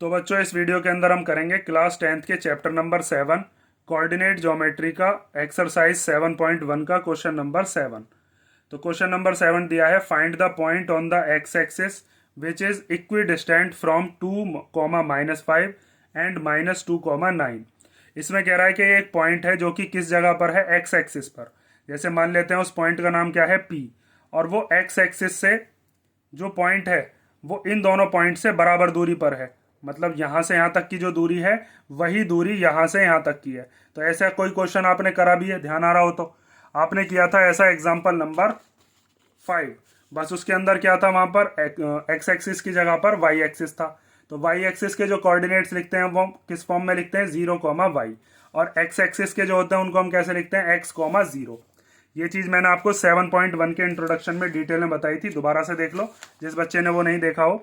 तो बच्चों इस वीडियो के अंदर हम करेंगे क्लास 10th के चैप्टर नंबर 7 कोऑर्डिनेट ज्योमेट्री का एक्सरसाइज 7.1 का क्वेश्चन नंबर 7। तो क्वेश्चन नंबर 7 दिया है find the point on the x axis which is equidistant from 2, -5 and -2, 9। इसमें कह रहा है कि ये एक पॉइंट है जो कि किस जगह पर है, एक्स एक्सिस पर। जैसे मान लेते हैं उस पॉइंट का नाम क्या है, पी, और वो एक्स एक्सिस से जो पॉइंट है वो इन दोनों पॉइंट से बराबर दूरी पर है। मतलब यहां से यहां तक की जो दूरी है वही दूरी यहां से यहां तक की है। तो ऐसा कोई क्वेश्चन आपने करा भी है, ध्यान आ रहा हो तो आपने किया था ऐसा एग्जाम्पल नंबर 5। बस उसके अंदर क्या था, वहां पर एक्स एक्सिस की जगह पर वाई एक्सिस था। तो वाई एक्सिस के जो कोऑर्डिनेट्स लिखते हैं वो किस फॉर्म में लिखते हैं, 0, और एक्स एक्सिस के जो होते हैं उनको हम कैसे लिखते हैं, x, 0। ये चीज मैंने आपको 7.1 के इंट्रोडक्शन में डिटेल में बताई थी, दोबारा से देख लो जिस बच्चे ने वो नहीं देखा हो,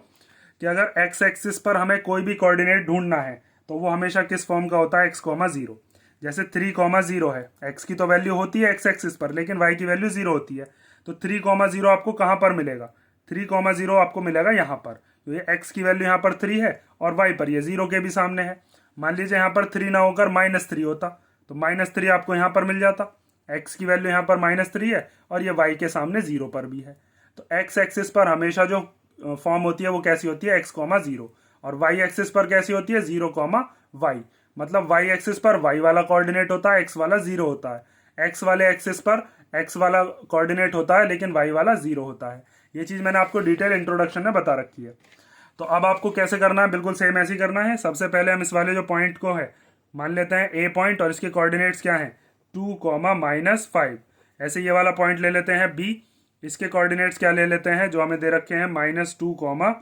कि अगर एक्स एक्सिस पर हमें कोई भी कोऑर्डिनेट ढूंढना है तो वो हमेशा किस फॉर्म का होता है, x, 0। जैसे 3, 0 है, x की तो वैल्यू होती है एक्स एक्सिस पर लेकिन y की वैल्यू 0 होती है। तो 3, 0 आपको कहाँ पर मिलेगा, 3, 0 आपको मिलेगा यहाँ पर। तो ये x की वैल्यू यहाँ पर 3 है और y पर ये 0 के भी सामने है। मान लीजिए यहाँ पर 3 ना होकर -3 होता तो -3 आपको यहाँ पर मिल जाता। x की वैल्यू यहाँ पर -3 है और ये y के सामने 0 पर भी है। तो x एक्सिस पर हमेशा जो फॉर्म होती है वो कैसी होती है, x, 0, और y एक्सिस पर कैसी होती है, 0, y। मतलब y एक्सिस पर y वाला कोऑर्डिनेट होता है, x वाला 0 होता है। x वाले एक्सिस पर x वाला कोऑर्डिनेट होता है लेकिन y वाला 0 होता है। ये चीज मैंने आपको डिटेल इंट्रोडक्शन में बता रखी है। तो अब आपको कैसे करना है, बिल्कुल सेम ऐसे ही करना है। सबसे पहले हम इस वाले जो पॉइंट को है मान लेते हैं ए पॉइंट, और इसके कोऑर्डिनेट्स क्या हैं, 2, -5। ऐसे ये वाला पॉइंट ले लेते हैं बी, इसके कोऑर्डिनेट्स क्या ले लेते हैं जो हमें दे रखे हैं, -2,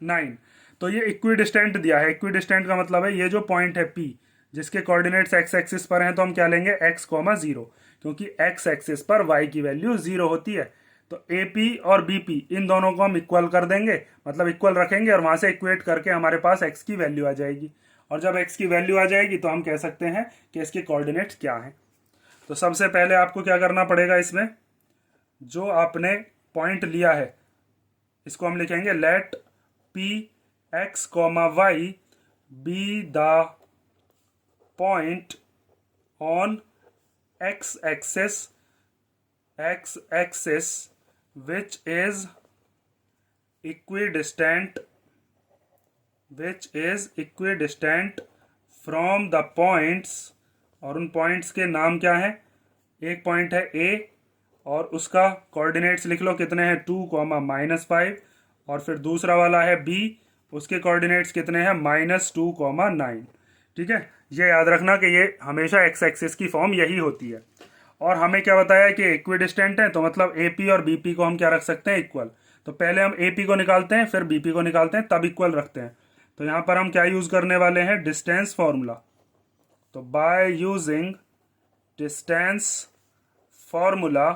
9। तो ये इक्विडिस्टेंट दिया है। इक्विडिस्टेंट का मतलब है ये जो पॉइंट है पी जिसके कोऑर्डिनेट्स एक्स एक्सिस पर हैं, तो हम क्या लेंगे, x, 0, क्योंकि एक्स एक्सिस पर y की वैल्यू 0 होती है। तो ए पी और बी पी इन दोनों को हम इक्वल कर देंगे, मतलब इक्वल रखेंगे और वहां से इक्वेट करके हमारे पास x की वैल्यू आ जाएगी। और जब x की वैल्यू आ जाएगी तो हम कह सकते हैं कि इसके कोऑर्डिनेट्स क्या हैं। तो सबसे पहले आपको क्या करना पड़ेगा, इसमें जो आपने पॉइंट लिया है इसको हम लिखेंगे let P x, y B the point on x axis which is equidistant from the points, और उन पॉइंट्स के नाम क्या है, एक पॉइंट है ए और उसका कोऑर्डिनेट्स लिख लो कितने हैं, 2, -5, और फिर दूसरा वाला है बी, उसके कोऑर्डिनेट्स कितने हैं, -2, 9। ठीक है, ये याद रखना कि ये हमेशा एक्स एक्सिस की फॉर्म यही होती है। और हमें क्या बताया कि इक्विडिस्टेंट है, तो मतलब ए पी और बी पी को हम क्या रख सकते हैं, इक्वल। तो पहले हम ए पी को निकालते हैं फिर बी पी को निकालते हैं तब इक्वल रखते हैं। तो यहाँ पर हम क्या यूज करने वाले हैं, डिस्टेंस फॉर्मूला। तो बाय यूजिंग डिस्टेंस फॉर्मूला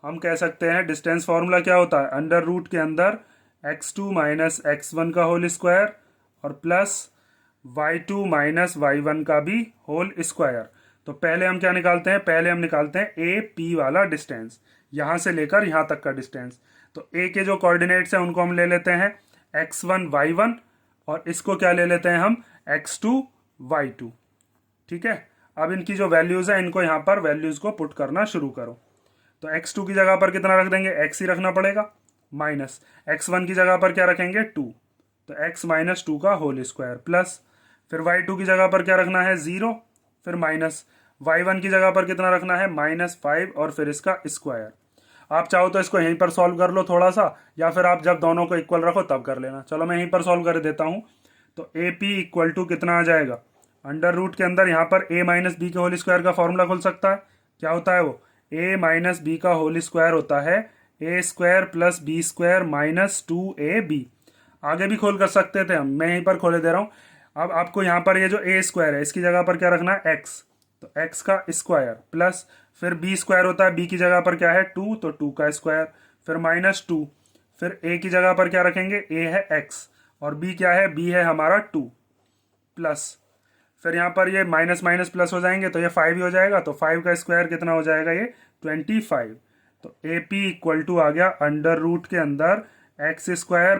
हम कह सकते हैं, डिस्टेंस फॉर्मूला क्या होता है, अंडर रूट के अंदर x2 - x1 का होल स्क्वायर और प्लस y2 - y1 का भी होल स्क्वायर। तो पहले हम क्या निकालते हैं, पहले हम निकालते हैं ए पी वाला डिस्टेंस, यहां से लेकर यहां तक का डिस्टेंस। तो ए के जो कोऑर्डिनेट्स हैं उनको हम ले लेते हैं x1, y1, और इसको क्या ले लेते हैं हम, x2, y2। ठीक है, अब इनकी जो वैल्यूज है इनको यहाँ पर वैल्यूज को पुट करना शुरू करो। तो x2 की जगह पर कितना रख देंगे, x ही रखना पड़ेगा, माइनस x1 की जगह पर क्या रखेंगे, 2, तो x -2 का होल स्क्वायर, प्लस फिर y2 की जगह पर क्या रखना है, 0, फिर माइनस y1 की जगह पर कितना रखना है, -5, और फिर इसका स्क्वायर। आप चाहो तो इसको यहीं पर सॉल्व कर लो थोड़ा सा, या फिर आप जब दोनों को इक्वल रखो तब कर लेना। चलो मैं यहीं पर सॉल्व कर देता हूँ। तो ए पी इक्वल टू कितना आ जाएगा, अंडर रूट के अंदर यहाँ पर a - b के होल स्क्वायर का फॉर्मूला खुल सकता है। क्या होता है वो, a - b का होल स्क्वायर होता है a² + b² - 2ab। आगे भी खोल कर सकते थे हम, मैं यहीं पर खोले दे रहा हूँ। अब आपको यहाँ पर ये जो a² है इसकी जगह पर क्या रखना है, x, तो x का स्क्वायर, प्लस फिर b² होता है, b की जगह पर क्या है, 2, तो 2 का स्क्वायर, फिर -2, फिर a की जगह पर क्या रखेंगे, a है x और b क्या है, b है हमारा 2, प्लस फिर यहाँ पर ये माइनस माइनस प्लस हो जाएंगे तो ये 5 ही हो जाएगा। तो 5 का स्क्वायर कितना हो जाएगा, ये 25। तो ए पी इक्वल टू आ गया अंडर रूट के अंदर x²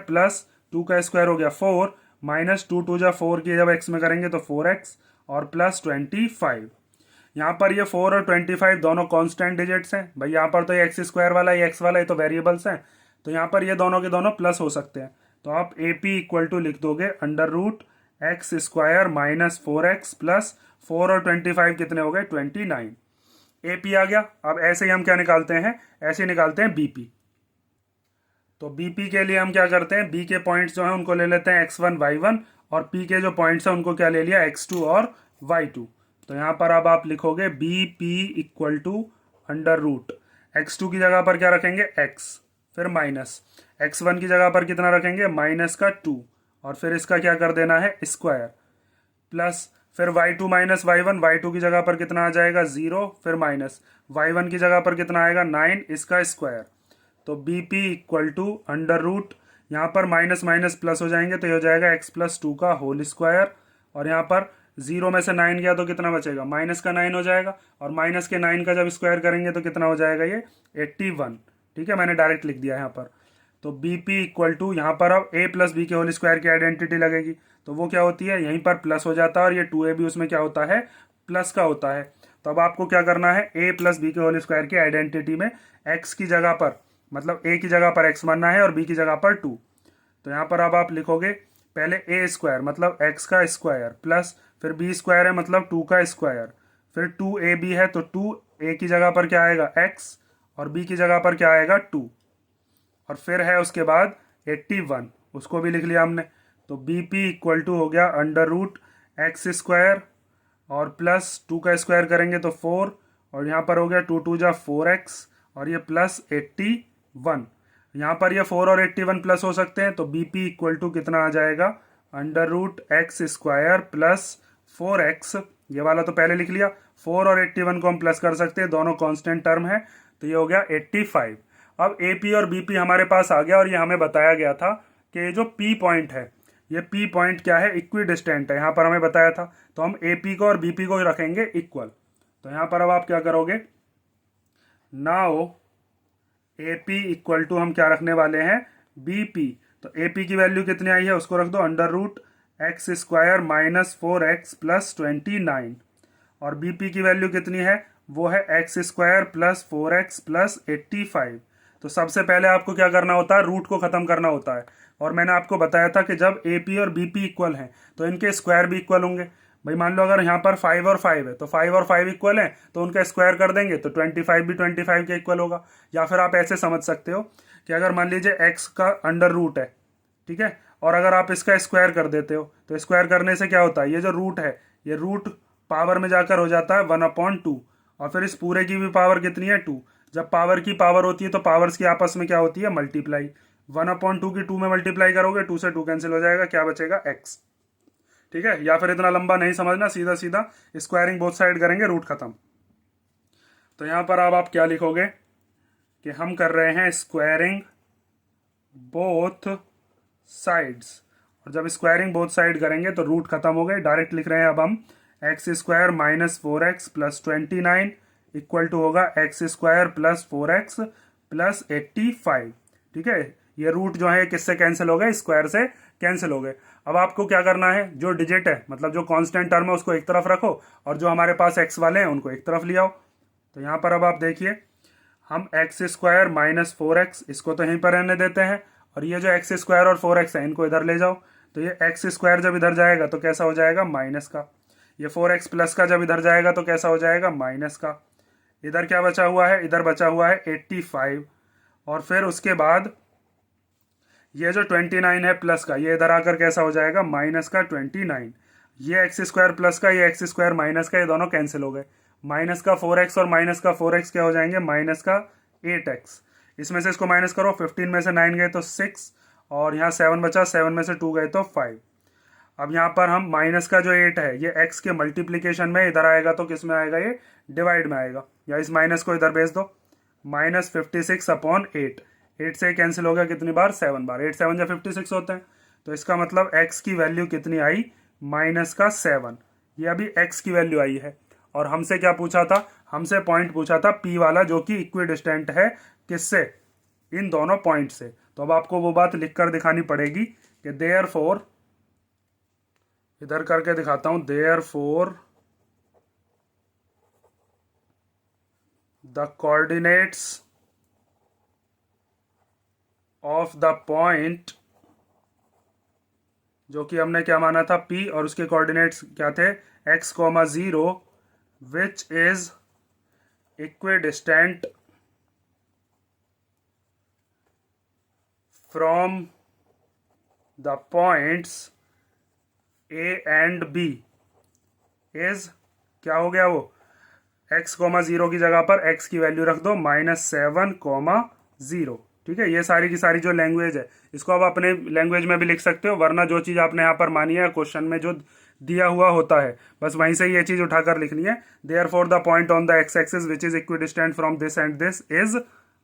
+ 2 का स्क्वायर हो गया 4 माइनस 2 2 जा 4 की जब x में करेंगे तो 4x और प्लस 25। यहाँ पर ये 4 और 25 दोनों कांस्टेंट डिजिट्स हैं भाई। यहाँ पर तो ये एक्स स्क्वायर वाला ये एक्स वाला ये तो वेरिएबल्स हैं, तो यहाँ पर ये दोनों के दोनों प्लस हो सकते हैं। तो आप ए पी इक्वल टू लिख दोगे under root x square minus 4x plus 4 और 25 कितने हो गए 29। ए पी आ गया। अब ऐसे ही हम क्या निकालते हैं, ऐसे ही निकालते हैं बी पी। तो बी पी के लिए हम क्या करते हैं, बी के पॉइंट्स जो हैं उनको ले लेते हैं x1 y1 और पी के जो पॉइंट्स हैं उनको क्या ले लिया x2 और y2। तो यहाँ पर अब आप लिखोगे B P equal to under root x2 की जगह पर क्या रखेंगे x, फिर माइनस x1 की जगह पर कितना रखेंगे माइनस का 2 और फिर इसका क्या कर देना है स्क्वायर, प्लस फिर y2 माइनस y1, y2 की जगह पर कितना आ जाएगा 0, फिर माइनस y1 की जगह पर कितना आएगा 9 इसका स्क्वायर। तो B P equal to under root यहाँ पर माइनस माइनस प्लस हो जाएंगे तो ये हो जाएगा x प्लस 2 का होल स्क्वायर और यहाँ पर 0 में से 9 गया तो कितना बचेगा माइनस का 9 हो जाएगा और माइनस के 9 का जब स्क्वायर करेंगे तो कितना हो जाएगा ये 81। ठीक है, मैंने डायरेक्ट लिख दिया यहाँ पर। तो बी पी इक्वल टू यहाँ पर अब a प्लस बी के होल स्क्वायर की आइडेंटिटी लगेगी तो वो क्या होती है यहीं पर प्लस हो जाता है और ये 2a भी उसमें क्या होता है प्लस का होता है। तो अब आपको क्या करना है a प्लस बी के होल स्क्वायर की आइडेंटिटी में x की जगह पर मतलब a की जगह पर x मानना है और b की जगह पर 2। तो यहाँ पर अब आप लिखोगे पहले a स्क्वायर मतलब x का स्क्वायर प्लस फिर b स्क्वायर है मतलब 2 का स्क्वायर, फिर 2ab है तो 2a की जगह पर क्या आएगा x और b की जगह पर क्या आएगा 2 और फिर है उसके बाद 81 उसको भी लिख लिया हमने। तो बी पी इक्वल टू हो गया अंडर रूट एक्स स्क्वायर और प्लस 2 का स्क्वायर करेंगे तो 4 और यहाँ पर हो गया 2 2 जा 4x और ये प्लस 81। यहाँ पर ये 4 और 81 प्लस हो सकते हैं तो बी पी इक्वल टू कितना आ जाएगा under root x square plus 4x, ये वाला तो पहले लिख लिया, 4 और 81 को हम प्लस कर सकते हैं, दोनों कांस्टेंट टर्म है तो ये हो गया 85। अब ए पी और बी पी हमारे पास आ गया और ये हमें बताया गया था कि ये जो पी पॉइंट है ये पी पॉइंट क्या है इक्वी डिस्टेंट है, यहाँ पर हमें बताया था। तो हम ए पी को और बी पी को रखेंगे इक्वल। तो यहाँ पर अब आप क्या करोगे now A P equal to हम क्या रखने वाले हैं बी पी। तो ए पी की वैल्यू कितनी आई है उसको रख दो under root x square minus 4x plus 29 और बी पी की वैल्यू कितनी है वो है x square plus 4x plus 85। तो सबसे पहले आपको क्या करना होता है रूट को खत्म करना होता है और मैंने आपको बताया था कि जब ए पी और बी पी इक्वल हैं तो इनके स्क्वायर भी इक्वल होंगे। भाई मान लो अगर यहाँ पर 5 और 5 है तो 5 और 5 इक्वल है तो उनका स्क्वायर कर देंगे तो 25 भी 25 के इक्वल होगा। या फिर आप ऐसे समझ सकते हो कि अगर मान लीजिए x का अंडर रूट है, ठीक है, और अगर आप इसका स्क्वायर कर देते हो तो स्क्वायर करने से क्या होता है ये जो रूट है ये रूट पावर में जाकर हो जाता है 1/2 और फिर इस पूरे की भी पावर कितनी है 2। जब पावर की पावर होती है तो पावर्स की आपस में क्या होती है मल्टीप्लाई, 1/2 की 2 में मल्टीप्लाई करोगे 2 से 2 कैंसिल हो जाएगा, क्या बचेगा x। ठीक है, या फिर इतना लंबा नहीं समझना, सीधा सीधा स्क्वायरिंग बोथ साइड करेंगे रूट खत्म। तो यहाँ पर अब आप क्या लिखोगे कि हम कर रहे हैं स्क्वायरिंग बोथ साइड्स और जब स्क्वायरिंग बोथ साइड करेंगे तो रूट खत्म हो गए, डायरेक्ट लिख रहे हैं अब हम x square minus 4x plus 29 equal to होगा x square plus 4x plus 85। ठीक है, ये रूट जो है किससे कैंसिल हो गए स्क्वायर से कैंसिल हो गए। अब आपको क्या करना है जो डिजिट है मतलब जो कांस्टेंट टर्म है उसको एक तरफ रखो और जो हमारे पास x वाले हैं उनको एक तरफ ले आओ। तो यहाँ पर अब आप देखिए हम एक्स स्क्वायर माइनस 4x इसको तो यहीं पर रहने देते हैं और ये जो एक्स स्क्वायर और 4x है इनको इधर ले जाओ। तो ये एक्स स्क्वायर जब इधर जाएगा तो कैसा हो जाएगा माइनस का, ये 4x प्लस का जब इधर जाएगा तो कैसा हो जाएगा माइनस का। इधर क्या बचा हुआ है इधर बचा हुआ है 85 और फिर उसके बाद ये जो 29 है प्लस का ये इधर आकर कैसा हो जाएगा माइनस का 29। ये एक्स स्क्वायर प्लस का ये एक्स स्क्वायर माइनस का ये दोनों कैंसिल हो गए, माइनस का 4x और माइनस का 4x क्या हो जाएंगे माइनस का 8x। इसमें से इसको माइनस करो 15 में से 9 गए तो 6 और यहाँ 7 बचा, 7 में से 2 गए तो 5। अब यहाँ पर हम माइनस का जो 8 है ये x के मल्टीप्लीकेशन में इधर आएगा तो किस में आएगा ये डिवाइड में आएगा, या इस माइनस को इधर भेज दो माइनस 56/8। 8 से कैंसिल हो गया कितनी बार 7 बार, 8 7 या 56 होते हैं। तो इसका मतलब x की वैल्यू कितनी आई माइनस का 7। ये अभी x की वैल्यू आई है और हमसे क्या पूछा था, हमसे पॉइंट पूछा था p वाला जो कि इक्वी डिस्टेंट है किससे इन दोनों पॉइंट से। तो अब आपको वो बात लिख कर दिखानी पड़ेगी कि देयरफॉर इधर करके दिखाता हूं, therefore the coordinates of the point, जो कि हमने क्या माना था P, और उसके कोऑर्डिनेट्स क्या थे x, 0, which is equidistant from the points A and B is, क्या हो गया वो, x, 0 की जगह पर x की वैल्यू रख दो -7, 0। ठीक है, ये सारी की सारी जो लैंग्वेज है, इसको आप अपने लैंग्वेज में भी लिख सकते हो, वरना जो चीज़ आपने यहाँ पर मानी है क्वेश्चन में जो दिया हुआ होता है, बस वहीं से ये चीज़ उठाकर लिखनी है। Therefore the point on the x axis which is equidistant from this and this is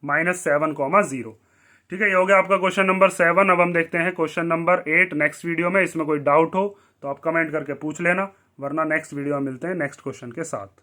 -7, 0। ठीक है, ये हो गया आपका क्वेश्चन नंबर 7। अब हम देखते हैं क्वेश्चन नंबर 8 नेक्स्ट वीडियो में। इसमें कोई डाउट हो तो आप कमेंट करके पूछ लेना, वरना नेक्स्ट वीडियो में मिलते हैं नेक्स्ट क्वेश्चन के साथ।